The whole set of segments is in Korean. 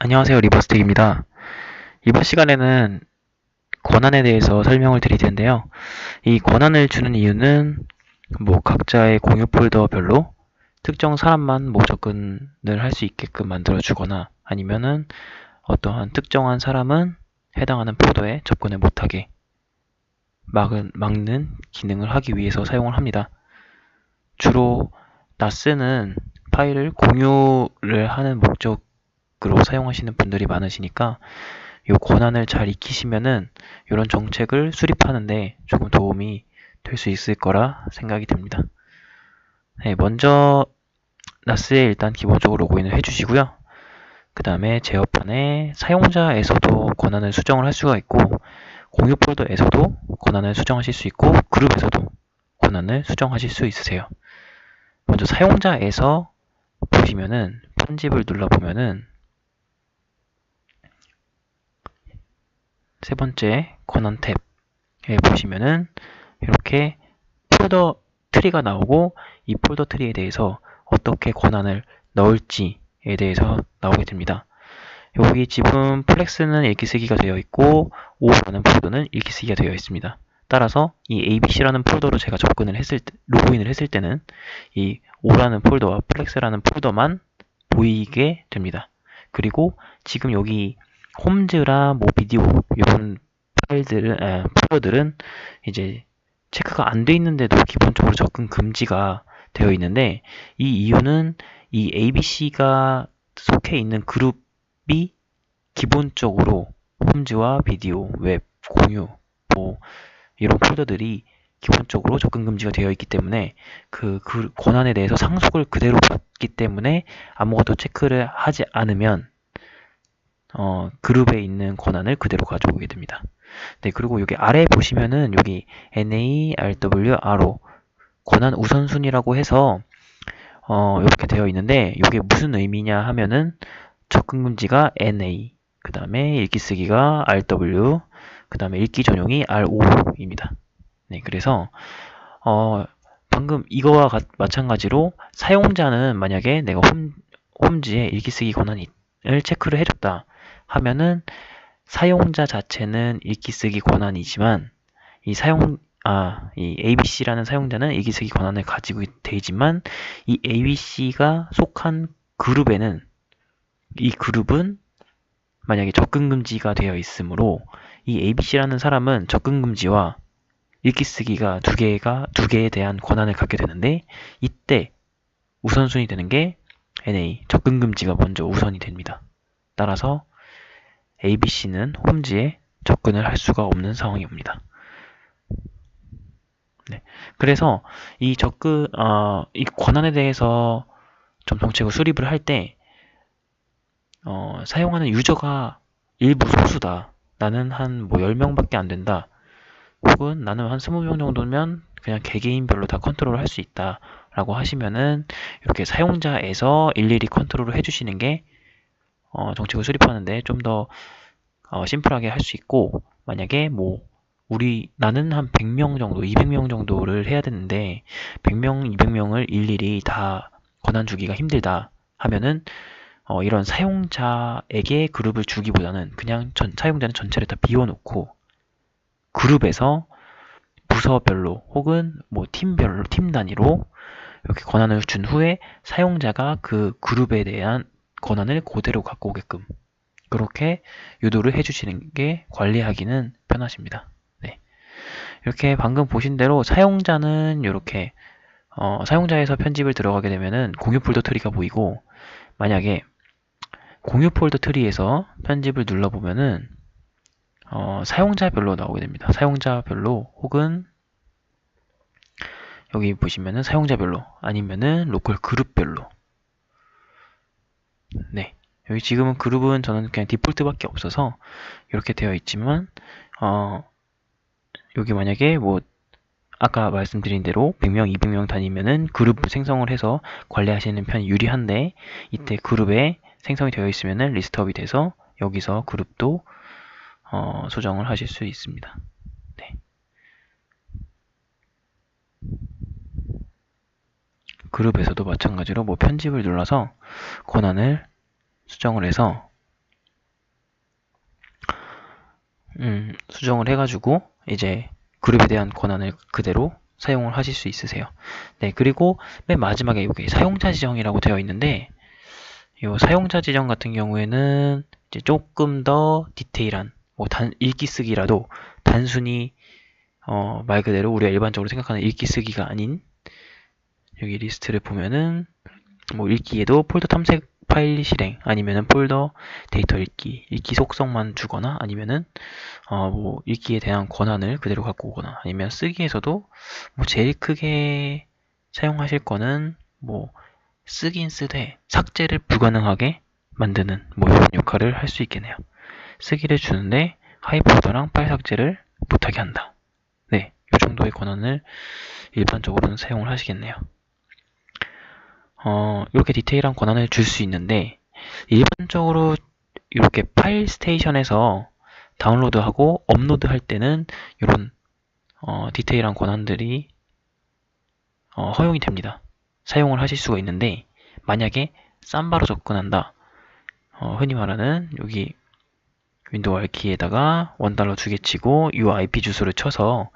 안녕하세요. 리버스틱입니다. 이번 시간에는 권한에 대해서 설명을 드릴 텐데요. 이 권한을 주는 이유는 각자의 공유 폴더별로 특정 사람만 접근을 할 수 있게끔 만들어 주거나 아니면은 어떠한 특정한 사람은 해당하는 폴더에 접근을 못하게 막는 기능을 하기 위해서 사용을 합니다. 주로 나스는 파일을 공유를 하는 목적으로 사용하시는 분들이 많으시니까 이 권한을 잘 익히시면은 이런 정책을 수립하는데 조금 도움이 될 수 있을 거라 생각이 듭니다. 네, 먼저 나스에 일단 기본적으로 로그인을 해주시고요. 그 다음에 제어판에 사용자에서도 권한을 수정을 할 수가 있고 공유 폴더에서도 권한을 수정하실 수 있고 그룹에서도 권한을 수정하실 수 있으세요. 먼저 사용자에서 보시면은 편집을 눌러보면은 세 번째 권한 탭에 보시면은 이렇게 폴더 트리가 나오고 이 폴더 트리에 대해서 어떻게 권한을 넣을지에 대해서 나오게 됩니다. 여기 지금 플렉스는 읽기 쓰기가 되어 있고 O라는 폴더는 읽기 쓰기가 되어 있습니다. 따라서 이 ABC라는 폴더로 제가 로그인을 했을 때는 이 O라는 폴더와 플렉스라는 폴더만 보이게 됩니다. 그리고 지금 여기 홈즈랑 비디오 이런 폴더들은 이제 체크가 안 돼 있는데도 기본적으로 접근 금지가 되어 있는데 이 이유는 이 ABC가 속해 있는 그룹이 기본적으로 홈즈와 비디오, 웹, 공유 이런 폴더들이 기본적으로 접근 금지가 되어 있기 때문에 그 권한에 대해서 상속을 그대로 받기 때문에 아무것도 체크를 하지 않으면 그룹에 있는 권한을 그대로 가져오게 됩니다. 네, 그리고 여기 아래 보시면은 여기 NA, RW, RO 권한 우선순위라고 해서 이렇게 되어 있는데 이게 무슨 의미냐 하면은 접근 금지가 NA, 그 다음에 읽기 쓰기가 RW, 그 다음에 읽기 전용이 RO입니다. 네, 그래서 방금 이거와 마찬가지로 사용자는 만약에 내가 홈즈에 읽기 쓰기 권한을 체크를 해줬다 하면은 사용자 자체는 읽기 쓰기 권한이지만 이 ABC라는 사용자는 읽기 쓰기 권한을 가지고 되지만 이 ABC가 속한 그룹에는 이 그룹은 만약에 접근 금지가 되어 있으므로 이 ABC라는 사람은 접근 금지와 읽기 쓰기가 두 개에 대한 권한을 갖게 되는데 이때 우선순위 되는 게 NA 접근 금지가 먼저 우선이 됩니다. 따라서 ABC는 홈즈에 접근을 할 수가 없는 상황입니다. 네. 그래서 이 이 권한에 대해서 좀 정책을 수립을 할 때, 사용하는 유저가 일부 소수다. 나는 한 10명밖에 안 된다. 혹은 나는 한 20명 정도면 그냥 개개인별로 다 컨트롤 할 수 있다. 라고 하시면은 이렇게 사용자에서 일일이 컨트롤을 해주시는 게 정책을 수립하는데 좀 더 심플하게 할 수 있고 만약에 나는 한 100명 정도, 200명 정도를 해야 되는데 100명, 200명을 일일이 다 권한 주기가 힘들다 하면은 이런 사용자에게 그룹을 주기보다는 그냥 사용자는 전체를 다 비워놓고 그룹에서 부서별로 혹은 팀별로, 팀 단위로 이렇게 권한을 준 후에 사용자가 그 그룹에 대한 권한을 그대로 갖고 오게끔 그렇게 유도를 해주시는 게 관리하기는 편하십니다. 네. 이렇게 방금 보신 대로 사용자는 이렇게 사용자에서 편집을 들어가게 되면은 공유 폴더 트리가 보이고 만약에 공유 폴더 트리에서 편집을 눌러보면은 사용자별로 나오게 됩니다. 사용자별로 혹은 여기 보시면은 사용자별로 아니면은 로컬 그룹별로 네. 여기 지금은 그룹은 저는 그냥 디폴트밖에 없어서 이렇게 되어 있지만 여기 만약에 아까 말씀드린 대로 100명, 200명 다니면은 그룹 생성을 해서 관리하시는 편이 유리한데 이때 그룹에 생성이 되어 있으면은 리스트업이 돼서 여기서 그룹도 수정을 하실 수 있습니다. 네. 그룹에서도 마찬가지로 편집을 눌러서 권한을 수정을 해서 수정을 해가지고 이제 그룹에 대한 권한을 그대로 사용을 하실 수 있으세요. 네, 그리고 맨 마지막에 여기 사용자 지정이라고 되어 있는데 이 사용자 지정 같은 경우에는 이제 조금 더 디테일한 뭐 읽기 쓰기라도 단순히 말 그대로 우리가 일반적으로 생각하는 읽기 쓰기가 아닌 여기 리스트를 보면은 뭐 읽기에도 폴더 탐색 파일 실행 아니면은 폴더 데이터 읽기 속성만 주거나 아니면은 뭐 읽기에 대한 권한을 그대로 갖고 오거나 아니면 쓰기에서도 뭐 제일 크게 사용하실 거는 뭐 쓰긴 쓰되 삭제를 불가능하게 만드는 뭐 이런 역할을 할 수 있겠네요. 쓰기를 주는데 하이폴더랑 파일 삭제를 못하게 한다. 네, 이 정도의 권한을 일반적으로는 사용을 하시겠네요. 이렇게 디테일한 권한을 줄 수 있는데 일반적으로 이렇게 파일 스테이션에서 다운로드하고 업로드 할 때는 이런 디테일한 권한들이 허용이 됩니다. 사용을 하실 수가 있는데 만약에 쌈바로 접근한다. 흔히 말하는 여기 윈도우 R키에다가 $1 두 개 치고 이 IP 주소를 쳐서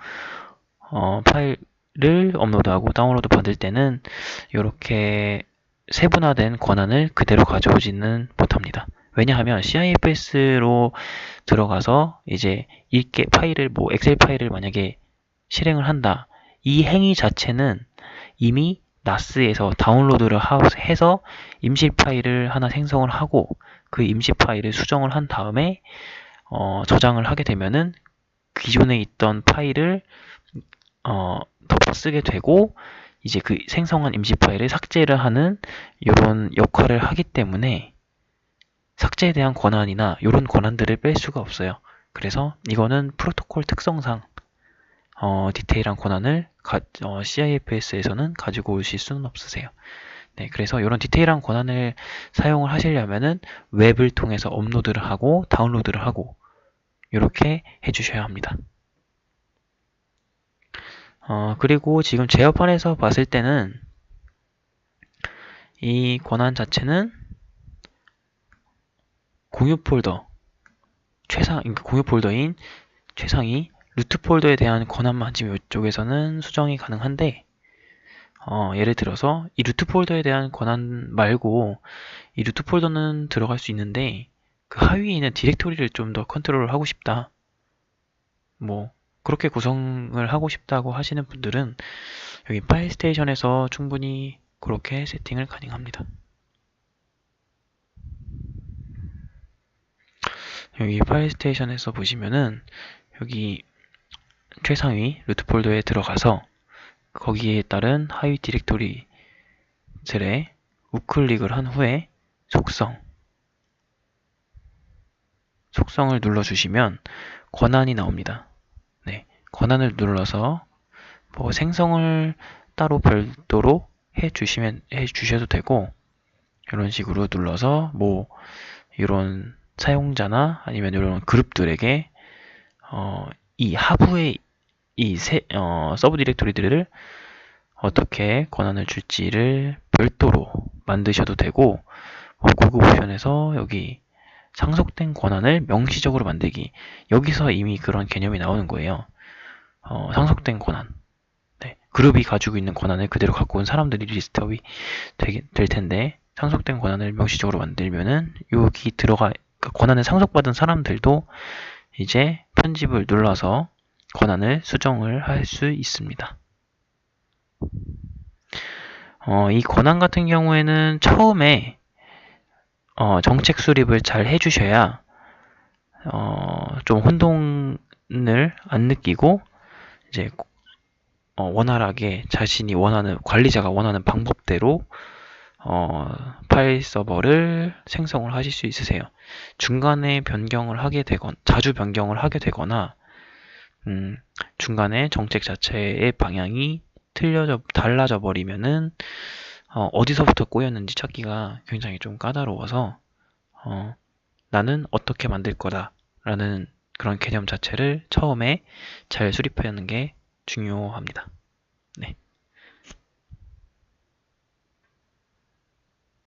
파일을 업로드하고 다운로드 받을 때는 이렇게 세분화된 권한을 그대로 가져오지는 못합니다. 왜냐하면 CIFS로 들어가서 이제 읽게 파일을 뭐 엑셀 파일을 만약에 실행을 한다. 이 행위 자체는 이미 NAS에서 다운로드를 해서 임시 파일을 하나 생성을 하고 그 임시 파일을 수정을 한 다음에 저장을 하게 되면은 기존에 있던 파일을 덮어 쓰게 되고 이제 그 생성한 임시 파일을 삭제를 하는 이런 역할을 하기 때문에 삭제에 대한 권한이나 이런 권한들을 뺄 수가 없어요. 그래서 이거는 프로토콜 특성상 디테일한 권한을 CIFS에서는 가지고 오실 수는 없으세요. 네, 그래서 이런 디테일한 권한을 사용을 하시려면은 웹을 통해서 업로드를 하고 다운로드를 하고 이렇게 해주셔야 합니다. 그리고 지금 제어판에서 봤을 때는 이 권한 자체는 공유 폴더 공유 폴더인 최상위 루트 폴더에 대한 권한만 지금 이쪽에서는 수정이 가능한데 예를 들어서 이 루트 폴더에 대한 권한 말고 이 루트 폴더는 들어갈 수 있는데 그 하위에 있는 디렉토리를 좀 더 컨트롤을 하고 싶다. 뭐 그렇게 구성을 하고 싶다고 하시는 분들은 여기 파일 스테이션에서 충분히 그렇게 세팅을 가능합니다. 여기 파일 스테이션에서 보시면은 여기 최상위 루트 폴더에 들어가서 거기에 따른 하위 디렉토리들의 우클릭을 한 후에 속성을 눌러주시면 권한이 나옵니다. 네, 권한을 눌러서 뭐 생성을 따로 별도로 해주셔도 되고 이런 식으로 눌러서 뭐 이런 사용자나 아니면 이런 그룹들에게 이 하부의 이 서브 디렉토리들을 어떻게 권한을 줄지를 별도로 만드셔도 되고 고급 옵션에서 여기 상속된 권한을 명시적으로 만들기 여기서 이미 그런 개념이 나오는 거예요. 상속된 권한 네, 그룹이 가지고 있는 권한을 그대로 갖고 온 사람들이 리스트업이 될 텐데 상속된 권한을 명시적으로 만들면은 여기 권한을 상속받은 사람들도 이제 편집을 눌러서 권한을 수정을 할 수 있습니다. 이 권한 같은 경우에는 처음에 정책 수립을 잘 해주셔야 좀 혼동을 안 느끼고 이제 원활하게 자신이 원하는 관리자가 원하는 방법대로 파일 서버를 생성을 하실 수 있으세요. 중간에 변경을 하게 되거나 자주 변경을 하게 되거나 중간에 정책 자체의 방향이 달라져 버리면은 어디서부터 꼬였는지 찾기가 굉장히 좀 까다로워서 나는 어떻게 만들 거다 라는 그런 개념 자체를 처음에 잘 수립하는 게 중요합니다. 네.